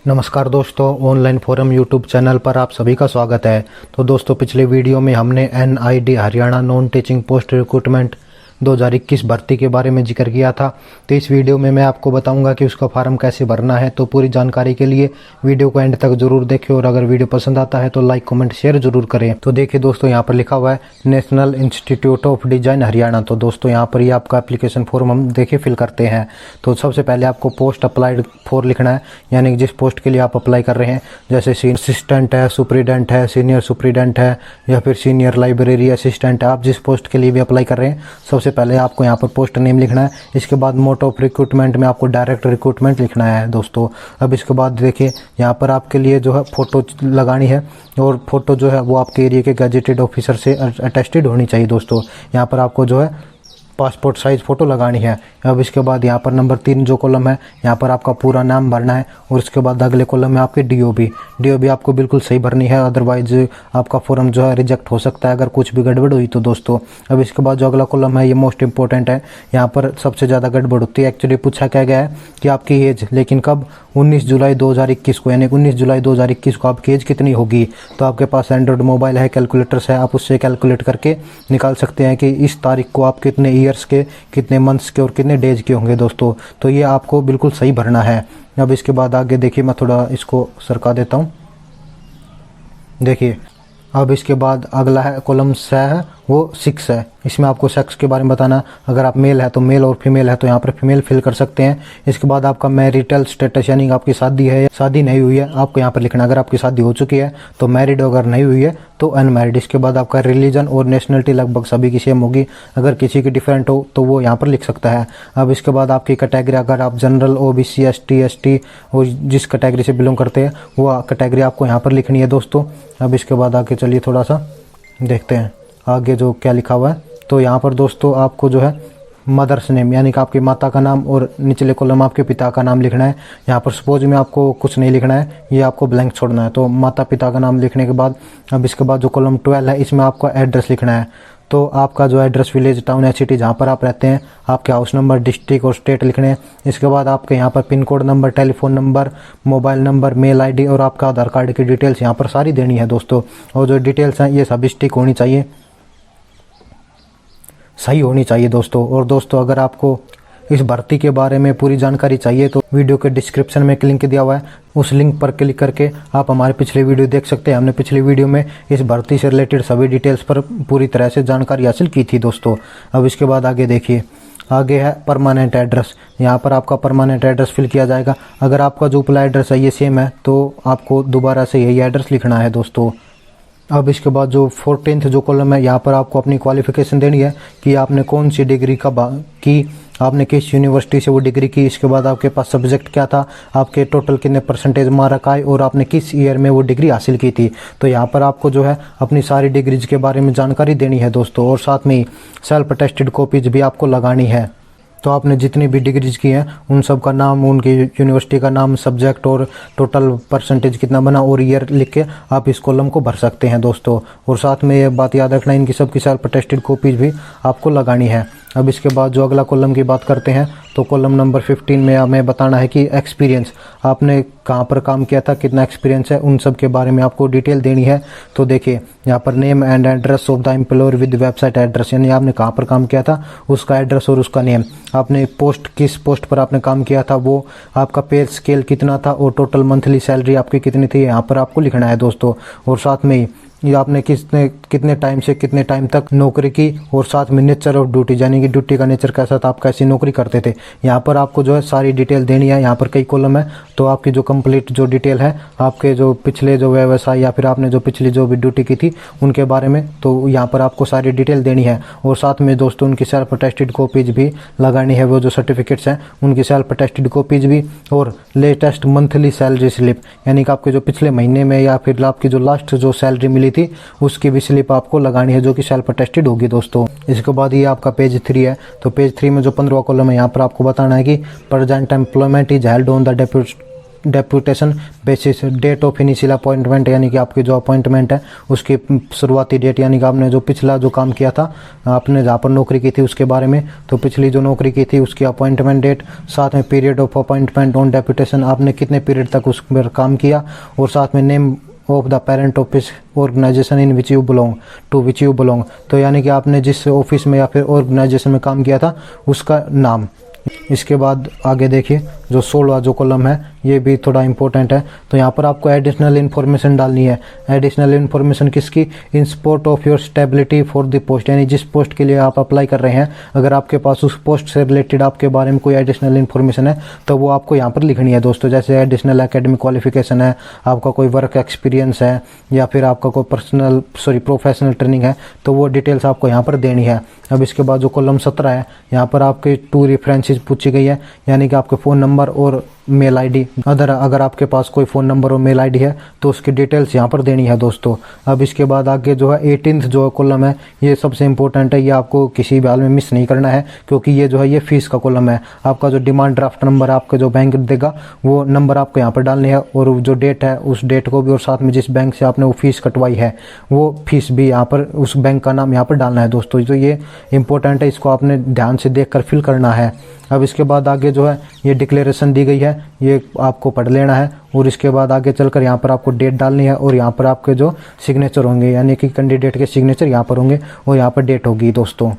नमस्कार दोस्तों, online forum YouTube channel पर आप सभी का स्वागत है। तो दोस्तों, पिछले वीडियो में हमने NID Haryana non teaching post recruitment 2021 भर्ती के बारे में जिक्र किया था। तो इस वीडियो में मैं आपको बताऊंगा कि उसका फॉर्म कैसे भरना है। तो पूरी जानकारी के लिए वीडियो को एंड तक जरूर देखें और अगर वीडियो पसंद आता है तो लाइक कमेंट शेयर जरूर करें। तो देखिए दोस्तों, यहाँ पर लिखा हुआ है national institute of design Haryana. तो दोस्तों, यहाँ पर ये आपका एप्लीकेशन फॉर्म हम देखिए फिल करते हैं। तो सबसे पहले आपको पोस्ट अप्लाइड फॉर लिखना है, यानी कि जिस पोस्ट के लिए आप अप्लाई कर रहे हैं, जैसे असिस्टेंट है, सुपरिटेंडेंट है, सीनियर सुपरिटेंडेंट है या फिर सीनियर लाइब्रेरी असिस्टेंट है। आप जिस पोस्ट के लिए भी अप्लाई कर रहे हैं, सबसे पहले आपको यहाँ पर पोस्ट नेम लिखना है। इसके बाद मोड ऑफ रिक्रूटमेंट में आपको डायरेक्ट रिक्रूटमेंट लिखना है दोस्तों। अब इसके बाद देखिए यहाँ पर आपके लिए जो है फ़ोटो लगानी है और फोटो जो है वो आपके एरिया के गैजेटेड ऑफिसर से अटेस्टेड होनी चाहिए दोस्तों। यहाँ पर आपको जो है पासपोर्ट साइज़ फ़ोटो लगानी है। अब इसके बाद यहाँ पर नंबर 3 जो कॉलम है, यहाँ पर आपका पूरा नाम भरना है और इसके बाद अगले कॉलम में आपके DOB आपको बिल्कुल सही भरनी है, अदरवाइज आपका फॉर्म जो है रिजेक्ट हो सकता है अगर कुछ भी गड़बड़ हुई तो दोस्तों। अब इसके बाद जो अगला कॉलम है ये मोस्ट इंपॉर्टेंट है, यहाँ पर सबसे ज़्यादा गड़बड़ होती है। एक्चुअली पूछा क्या गया है कि आपकी एज, लेकिन कब, 19 जुलाई 2021 को, यानी 19 जुलाई 2021 को आपकी एज कितनी होगी। तो आपके पास एंड्रॉयड मोबाइल है, कैलकुलेटर्स है, आप उससे कैलकुलेट करके निकाल सकते हैं कि इस तारीख को आप कितने ईयर्स के, कितने मंथ्स के और कितने डेज के होंगे दोस्तों। तो ये आपको बिल्कुल सही भरना है। अब इसके बाद आगे देखिए, मैं थोड़ा इसको सरका देता हूँ। देखिए अब इसके बाद अगला है कॉलम 6 है, वो 6 है। इसमें आपको सेक्स के बारे में बताना। अगर आप मेल है तो मेल और फीमेल है तो यहाँ पर फीमेल फिल कर सकते हैं। इसके बाद आपका मैरिटल स्टेटस, यानी आपकी शादी है या शादी नहीं हुई है, आपको यहाँ पर लिखना। अगर आपकी शादी हो चुकी है तो मैरिड, अगर नहीं हुई है तो अनमैरिड। इसके बाद आपका रिलीजन और नेशनलिटी लगभग सभी की सेम होगी, अगर किसी की डिफरेंट हो तो वो यहाँ पर लिख सकता है। अब इसके बाद आपकी कैटेगरी, अगर आप जनरल, OBC, ST और जिस कैटेगरी से बिलोंग करते हैं वो कैटेगरी आपको यहाँ पर लिखनी है दोस्तों। अब इसके बाद आगे चलिए थोड़ा सा देखते हैं आगे जो क्या लिखा हुआ है। तो यहाँ पर दोस्तों आपको जो है मदर्स नेम, यानी कि आपकी माता का नाम, और निचले कॉलम आपके पिता का नाम लिखना है। यहाँ पर सपोज में आपको कुछ नहीं लिखना है, ये आपको ब्लैंक छोड़ना है। तो माता पिता का नाम लिखने के बाद अब इसके बाद जो कॉलम 12 है, इसमें आपका एड्रेस लिखना है। तो आपका जो एड्रेस, विलेज, टाउन या सिटी जहाँ पर आप रहते हैं, आपके हाउस नंबर, डिस्ट्रिक्ट और स्टेट लिखने हैं। इसके बाद आपके यहाँ पर pin code number, telephone number, mobile number, mail ID और आपका आधार कार्ड की डिटेल्स यहाँ पर सारी देनी है दोस्तों। और जो डिटेल्स हैं ये सभी स्टिक होनी चाहिए, सही होनी चाहिए दोस्तों। और दोस्तों, अगर आपको इस भर्ती के बारे में पूरी जानकारी चाहिए तो वीडियो के डिस्क्रिप्शन में एक लिंक दिया हुआ है, उस लिंक पर क्लिक करके आप हमारे पिछले वीडियो देख सकते हैं। हमने पिछले वीडियो में इस भर्ती से रिलेटेड सभी डिटेल्स पर पूरी तरह से जानकारी हासिल की थी दोस्तों। अब इसके बाद आगे देखिए, आगे है परमानेंट एड्रेस। यहाँ पर आपका परमानेंट एड्रेस फिल किया जाएगा। अगर आपका जो अप्लाई एड्रेस है ये सेम है तो आपको दोबारा से यही एड्रेस लिखना है दोस्तों। अब इसके बाद जो 14th जो कॉलम है, यहाँ पर आपको अपनी क्वालिफिकेशन देनी है कि आपने कौन सी डिग्री की, आपने किस यूनिवर्सिटी से वो डिग्री की। इसके बाद आपके पास सब्जेक्ट क्या था, आपके टोटल कितने परसेंटेज मार्क आए और आपने किस ईयर में वो डिग्री हासिल की थी। तो यहाँ पर आपको जो है अपनी सारी डिग्रीज के बारे में जानकारी देनी है दोस्तों। और साथ में ही सेल्फ अटेस्टेड कॉपीज भी आपको लगानी है। तो आपने जितनी भी डिग्रीज की हैं उन सब का नाम, उनकी यूनिवर्सिटी का नाम, सब्जेक्ट और टोटल परसेंटेज कितना बना और ईयर लिख के आप इस कॉलम को भर सकते हैं दोस्तों। और साथ में ये बात याद रखना, इनकी सबकी सेल्फ अटेस्टेड कॉपीज भी आपको लगानी है। अब इसके बाद जो अगला कॉलम की बात करते हैं तो कॉलम नंबर 15 में हमें बताना है कि एक्सपीरियंस, आपने कहाँ पर काम किया था, कितना एक्सपीरियंस है, उन सब के बारे में आपको डिटेल देनी है। तो देखिए यहाँ पर name and address of the employer with website address, यानी आपने कहाँ पर काम किया था उसका एड्रेस और उसका नेम, आपने पोस्ट, किस पोस्ट पर आपने काम किया था, वो आपका पे स्केल कितना था और टोटल मंथली सैलरी आपकी कितनी थी, यहाँ पर आपको लिखना है दोस्तों। और साथ में ही ये आपने कितने टाइम से कितने टाइम तक नौकरी की और साथ में नेचर ऑफ ड्यूटी, यानी कि ड्यूटी का नेचर कैसा था, आप कैसी नौकरी करते थे, यहाँ पर आपको जो है सारी डिटेल देनी है। यहाँ पर कई कॉलम है तो आपकी जो कंप्लीट जो डिटेल है, आपके जो पिछले जो व्यवसाय या फिर आपने जो पिछली जो भी ड्यूटी की थी उनके बारे में, तो यहाँ पर आपको सारी डिटेल देनी है। और साथ में दोस्तों उनकी सेल्फ अटेस्टेड कॉपीज भी लगानी है, वो जो सर्टिफिकेट्स हैं उनकी सेल्फ अटेस्टेड कॉपीज भी, और लेटेस्ट मंथली सैलरी स्लिप, यानी कि आपके जो पिछले महीने में या फिर आपकी जो लास्ट जो सैलरी मिली थी उसकी भी स्लिप आपको लगानी है जो कि सेल्फ अटेस्टेड होगी दोस्तों। इसके बाद ये आपका पेज 3 है। तो पेज 3 में जो 15वां कॉलम है, यहाँ पर आपको बताना है कि present employment is held on the deputation basis, date of initial appointment यानी कि आपकी जो अपॉइंटमेंट है उसकी शुरुआती डेट, यानी कि आपने जो पिछला जो काम किया था, आपने जहाँ पर नौकरी की थी उसके बारे में, तो पिछली जो नौकरी की थी उसकी अपॉइंटमेंट डेट, साथ में period of appointment on deputation, आपने कितने पीरियड तक उस पर काम किया, और साथ में name of the parent office organisation in which you belong to which you belong, तो यानी कि आपने जिस ऑफिस में या फिर ऑर्गेनाइजेशन में काम किया था उसका नाम। इसके बाद आगे देखिए जो 16वां जो कॉलम है ये भी थोड़ा इंपॉर्टेंट है, तो यहाँ पर आपको एडिशनल इन्फॉर्मेशन डालनी है। एडिशनल इन्फॉर्मेशन किसकी? इन support of your stability for the post, यानी जिस पोस्ट के लिए आप अप्लाई कर रहे हैं, अगर आपके पास उस पोस्ट से रिलेटेड आपके बारे में कोई एडिशनल इन्फॉर्मेशन है तो वो आपको यहाँ पर लिखनी है दोस्तों। जैसे एडिशनल एकेडमिक क्वालिफिकेशन है, आपका कोई वर्क एक्सपीरियंस है, या फिर आपका कोई प्रोफेशनल ट्रेनिंग है, तो वो डिटेल्स आपको यहाँ पर देनी है। अब इसके बाद जो कॉलम 17 है, यहाँ पर आपके 2 रेफरेंसेस पूछी गई है, यानी कि आपके फ़ोन नंबर और मेल आईडी, अगर आपके पास कोई फ़ोन नंबर और मेल आईडी है तो उसकी डिटेल्स यहाँ पर देनी है दोस्तों। अब इसके बाद आगे जो है 18th जो कॉलम है ये सबसे इम्पोर्टेंट है, ये आपको किसी भी हाल में मिस नहीं करना है, क्योंकि ये जो है ये फीस का कॉलम है। आपका जो डिमांड ड्राफ्ट नंबर आपका जो बैंक देगा वो नंबर आपको यहाँ पर डालनी है, और जो डेट है उस डेट को भी, और साथ में जिस बैंक से आपने वो फीस कटवाई है वो फीस भी यहाँ पर, उस बैंक का नाम यहाँ पर डालना है दोस्तों। तो ये इंपॉर्टेंट है, इसको आपने ध्यान से देख कर फिल करना है। अब इसके बाद आगे जो है ये डिक्लेरेशन दी गई है, ये आपको पढ़ लेना है, और इसके बाद आगे चलकर यहाँ पर आपको डेट डालनी है, और यहाँ पर आपके जो सिग्नेचर होंगे यानी कि कैंडिडेट के सिग्नेचर यहाँ पर होंगे, और यहाँ पर डेट होगी दोस्तों।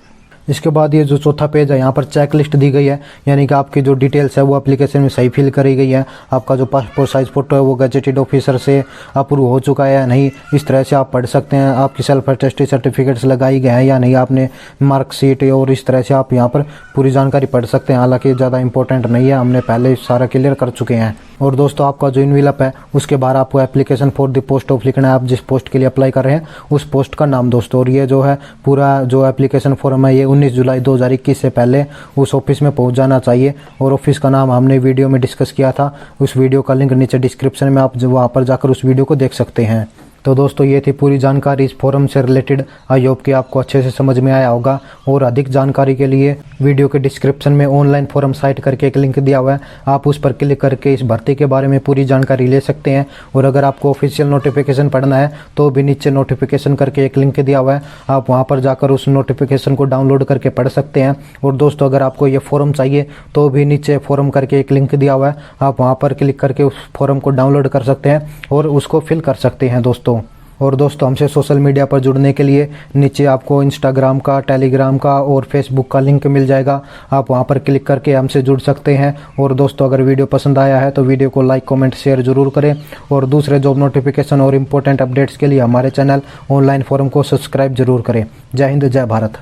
इसके बाद ये जो चौथा पेज है यहाँ पर चेक लिस्ट दी गई है, यानी कि आपकी जो डिटेल्स है वो एप्लीकेशन में सही फिल करी गई है। आपका जो पासपोर्ट साइज फोटो है वो गजेटेड ऑफिसर से अप्रूव हो चुका है या नहीं, इस तरह से आप पढ़ सकते हैं। आपकी सेल्फ अटेस्टेड सर्टिफिकेट्स लगाई गए हैं या नहीं, आपने मार्कशीट, और इस तरह से आप यहाँ पर पूरी जानकारी पढ़ सकते हैं। हालांकि ज़्यादा इंपॉर्टेंट नहीं है, हमने पहले सारा क्लियर कर चुके हैं। और दोस्तों आपका जो इनवेलप है उसके बाहर आपको application for the post of लिखना है, आप जिस पोस्ट के लिए अप्लाई कर रहे हैं उस पोस्ट का नाम दोस्तों। और ये जो है पूरा जो एप्लीकेशन फॉर्म है ये 19 जुलाई 2021 से पहले उस ऑफिस में पहुंच जाना चाहिए, और ऑफिस का नाम हमने वीडियो में डिस्कस किया था, उस वीडियो का लिंक नीचे डिस्क्रिप्शन में, आप वहाँ पर जाकर उस वीडियो को देख सकते हैं। तो दोस्तों ये थी पूरी जानकारी इस फोरम से रिलेटेड। आई होप कि आपको अच्छे से समझ में आया होगा, और अधिक जानकारी के लिए वीडियो के डिस्क्रिप्शन में ऑनलाइन फोरम साइट करके एक लिंक दिया हुआ है, आप उस पर क्लिक करके इस भर्ती के बारे में पूरी जानकारी ले सकते हैं। और अगर आपको ऑफिशियल नोटिफिकेशन पढ़ना है तो भी नीचे नोटिफिकेशन करके एक लिंक दिया हुआ है, आप वहाँ पर जाकर उस नोटिफिकेशन को डाउनलोड करके पढ़ सकते हैं। और दोस्तों अगर आपको ये फॉर्म चाहिए तो भी नीचे फॉर्म करके एक लिंक दिया हुआ है, आप वहाँ पर क्लिक करके उस फॉर्म को डाउनलोड कर सकते हैं और उसको फिल कर सकते हैं दोस्तों। और दोस्तों हमसे सोशल मीडिया पर जुड़ने के लिए नीचे आपको इंस्टाग्राम का, टेलीग्राम का और फेसबुक का लिंक मिल जाएगा, आप वहां पर क्लिक करके हमसे जुड़ सकते हैं। और दोस्तों अगर वीडियो पसंद आया है तो वीडियो को लाइक, कमेंट, शेयर जरूर करें, और दूसरे जॉब नोटिफिकेशन और इम्पोर्टेंट अपडेट्स के लिए हमारे चैनल ऑनलाइन फोरम को सब्सक्राइब जरूर करें। जय हिंद, जय भारत।